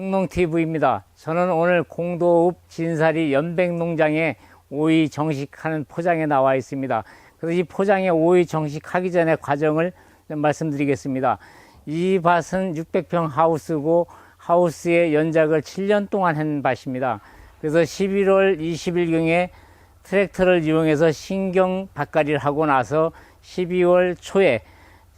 흥농TV입니다. 저는 오늘 공도읍 진사리 연백농장에 오이 정식하는 포장에 나와 있습니다. 그래서 이 포장에 오이 정식하기 전에 과정을 좀 말씀드리겠습니다. 이 밭은 600평 하우스고 하우스의 연작을 7년 동안 한 밭입니다. 그래서 11월 20일경에 트랙터를 이용해서 신경 밭갈이를 하고 나서 12월 초에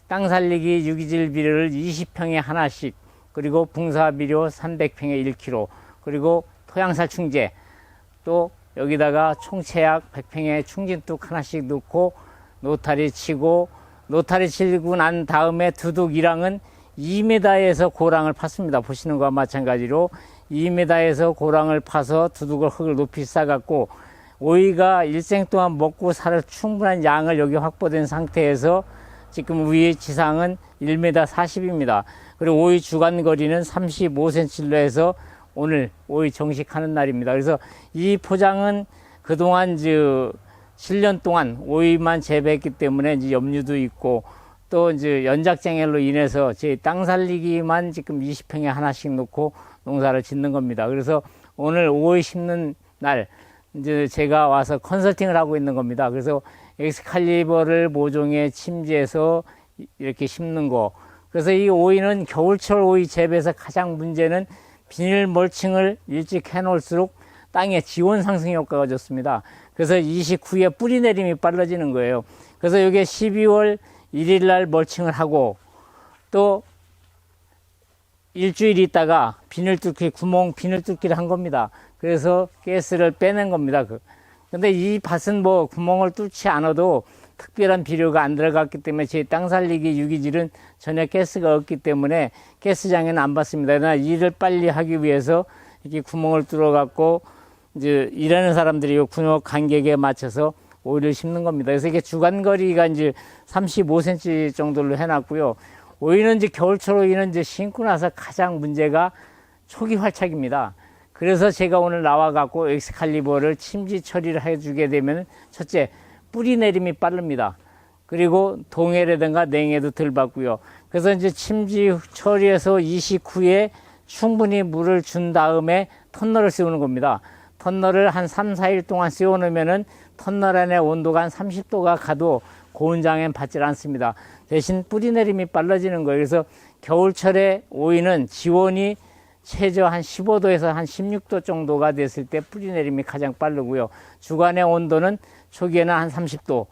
땅 살리기 유기질 비료를 20평에 하나씩, 그리고 붕사 비료 300평에 1kg, 그리고 토양살충제, 또 여기다가 총체약 100평에 충진뚝 하나씩 넣고 노타리 치고, 노타리 치고 난 다음에 두둑이랑은 2m에서 고랑을 팠습니다. 보시는 것과 마찬가지로 2m에서 고랑을 파서 두둑을 흙을 높이 쌓았고, 오이가 일생 동안 먹고 살 충분한 양을 여기 확보된 상태에서 지금 위의 지상은 1m 40입니다. 그리고 오이 주간 거리는 35cm로 해서 오늘 오이 정식하는 날입니다. 그래서 이 포장은 그동안 7년 동안 오이만 재배했기 때문에 이제 염류도 있고, 또 이제 연작장애로 인해서 제 땅 살리기만 지금 20평에 하나씩 놓고 농사를 짓는 겁니다. 그래서 오늘 오이 심는 날 이제 제가 와서 컨설팅을 하고 있는 겁니다. 그래서 엑스칼리버를 모종에 침지해서 이렇게 심는 거. 그래서 이 오이는 겨울철 오이 재배에서 가장 문제는 비닐 멀칭을 일찍 해놓을수록 땅의 지원 상승 효과가 좋습니다. 그래서 29에 뿌리 내림이 빨라지는 거예요. 그래서 이게 12월 1일 날 멀칭을 하고 또 일주일 있다가 비닐 뚫기를 한 겁니다. 그래서 가스를 빼낸 겁니다. 근데 이 밭은 뭐 구멍을 뚫지 않아도 특별한 비료가 안 들어갔기 때문에 제 땅 살리기 유기질은 전혀 가스가 없기 때문에 가스장애는 안 받습니다. 그러나 일을 빨리 하기 위해서 이렇게 구멍을 뚫어갖고 이제 일하는 사람들이 이 구멍 간격에 맞춰서 오이를 심는 겁니다. 그래서 이게 주간거리가 이제 35cm 정도로 해놨고요. 오이는 이제 겨울철 오이는 이제 심고 나서 가장 문제가 초기 활착입니다. 그래서 제가 오늘 나와갖고 엑스칼리버를 침지 처리를 해주게 되면 첫째, 뿌리 내림이 빠릅니다. 그리고 동해라든가 냉해도 덜 받고요. 그래서 이제 침지 처리해서 29에 충분히 물을 준 다음에 턴널을 씌우는 겁니다. 턴널을 한 3, 4일 동안 씌워 놓으면은 턴널 안에 온도가 한 30도가 가도 고온장애는 받지 않습니다. 대신 뿌리 내림이 빨라지는 거예요. 그래서 겨울철에 오이는 지온이 최저 한 15도에서 한 16도 정도가 됐을 때 뿌리 내림이 가장 빠르고요. 주간의 온도는 초기에는 한 30도,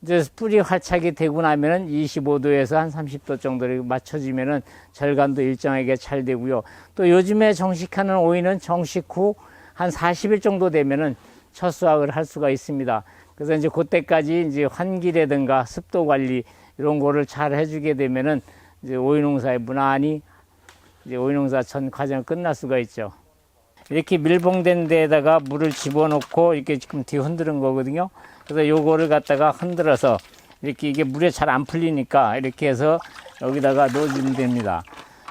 이제 뿌리 활착이 되고 나면은 25도에서 한 30도 정도를 맞춰지면은 절간도 일정하게 잘 되고요. 또 요즘에 정식하는 오이는 정식 후 한 40일 정도 되면은 첫 수확을 할 수가 있습니다. 그래서 이제 그때까지 이제 환기라든가 습도 관리 이런 거를 잘 해주게 되면은 이제 오이 농사에 무난히 이제 오이 농사 전 과정 끝날 수가 있죠. 이렇게 밀봉된 데에다가 물을 집어넣고 이렇게 지금 뒤 흔드는 거거든요. 그래서 요거를 갖다가 흔들어서 이렇게 이게 물에 잘 안 풀리니까 이렇게 해서 여기다가 넣어주면 됩니다.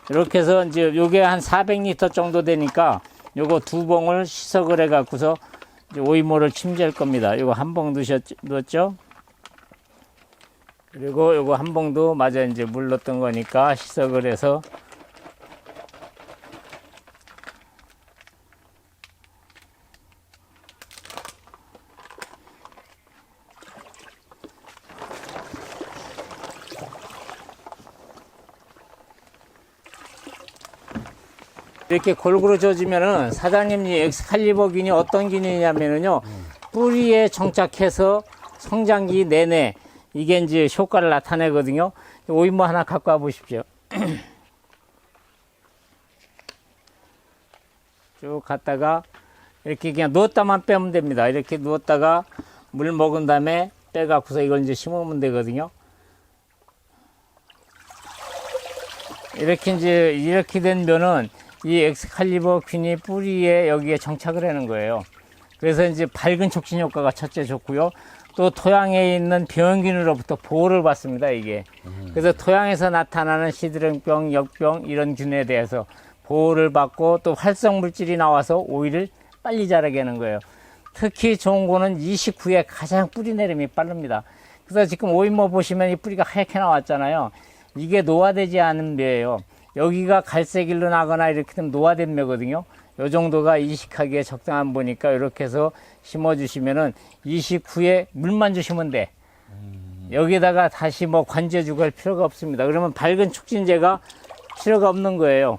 이렇게 해서 이제 요게 한 400리터 정도 되니까 요거 2봉을 시석을 해 갖고서 오이모를 침지할 겁니다. 요거 한 봉 넣었죠? 그리고 요거 한 봉도 마저 이제 물 넣었던 거니까 시석을 해서 이렇게 골고루 져주면은 사장님 이 엑스칼리버 균이 어떤 균이냐면은요, 뿌리에 정착해서 성장기 내내 이게 이제 효과를 나타내거든요. 오이모 하나 갖고 와 보십시오. 쭉 갔다가 이렇게 그냥 누웠다만 빼면 됩니다. 이렇게 누웠다가 물 먹은 다음에 빼갖고서 이걸 이제 심으면 되거든요. 이렇게 되면은 이 엑스칼리버 균이 뿌리에 여기에 정착을 하는 거예요. 그래서 이제 밝은 촉진 효과가 첫째 좋고요. 또 토양에 있는 병균으로부터 보호를 받습니다, 이게. 그래서 토양에서 나타나는 시드름병, 역병 이런 균에 대해서 보호를 받고 또 활성 물질이 나와서 오이를 빨리 자라게 하는 거예요. 특히 좋은 거는 29에 가장 뿌리 내림이 빠릅니다. 그래서 지금 오이모 보시면 이 뿌리가 하얗게 나왔잖아요. 이게 노화되지 않은 묘예요. 여기가 갈색일로 나거나 이렇게 되면 노화된 매거든요. 요 정도가 이식하기에 적당한 보니까 이렇게 해서 심어주시면은 이식 후에 물만 주시면 돼. 여기다가 다시 뭐 관제주고 할 필요가 없습니다. 그러면 밝은 촉진제가 필요가 없는 거예요.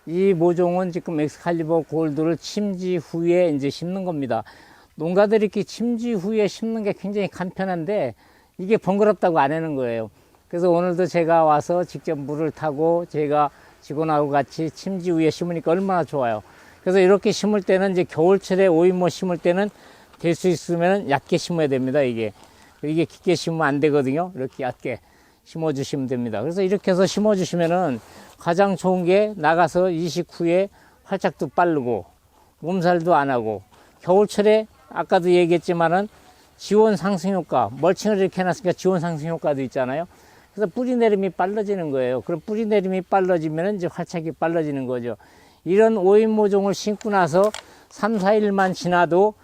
이 모종은 지금 엑스칼리버 골드를 침지 후에 이제 심는 겁니다. 농가들이 이렇게 침지 후에 심는 게 굉장히 간편한데 이게 번거롭다고 안 하는 거예요. 그래서 오늘도 제가 와서 직접 물을 타고 제가 직원하고 같이 침지 후에 심으니까 얼마나 좋아요. 그래서 이렇게 심을 때는 이제 겨울철에 오이모 심을 때는 될 수 있으면 얕게 심어야 됩니다. 이게 깊게 심으면 안 되거든요. 이렇게 얕게 심어 주시면 됩니다. 그래서 이렇게 해서 심어 주시면은 가장 좋은 게 나가서 이식 후에 활착도 빠르고 몸살도 안 하고 겨울철에 아까도 얘기했지만은 지온 상승 효과, 멀칭을 이렇게 해놨으니까 지온 상승 효과도 있잖아요. 그래서 뿌리 내림이 빨라지는 거예요. 그럼 뿌리 내림이 빨라지면 이제 활착이 빨라지는 거죠. 이런 오인 모종을 심고 나서 3, 4일만 지나도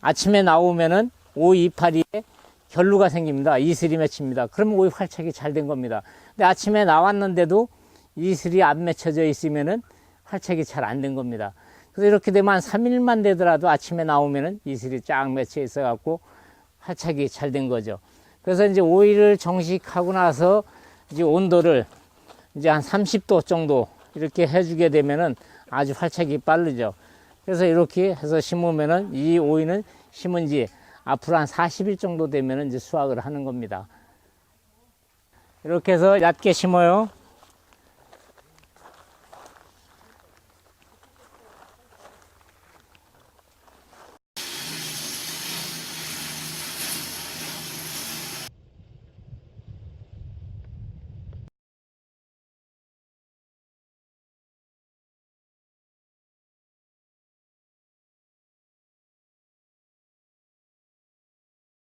아침에 나오면은 오이 이파리에 결루가 생깁니다. 이슬이 맺힙니다. 그러면 오이 활착이 잘 된 겁니다. 근데 아침에 나왔는데도 이슬이 안 맺혀져 있으면은 활착이 잘 안 된 겁니다. 그래서 이렇게 되면 한 3일만 되더라도 아침에 나오면은 이슬이 쫙 맺혀 있어 갖고 활착이 잘 된 거죠. 그래서 이제 오이를 정식하고 나서 이제 온도를 이제 한 30도 정도 이렇게 해주게 되면은 아주 활착이 빠르죠. 그래서 이렇게 해서 심으면은 이 오이는 심은 지 앞으로 한 40일 정도 되면은 이제 수확을 하는 겁니다. 이렇게 해서 얕게 심어요.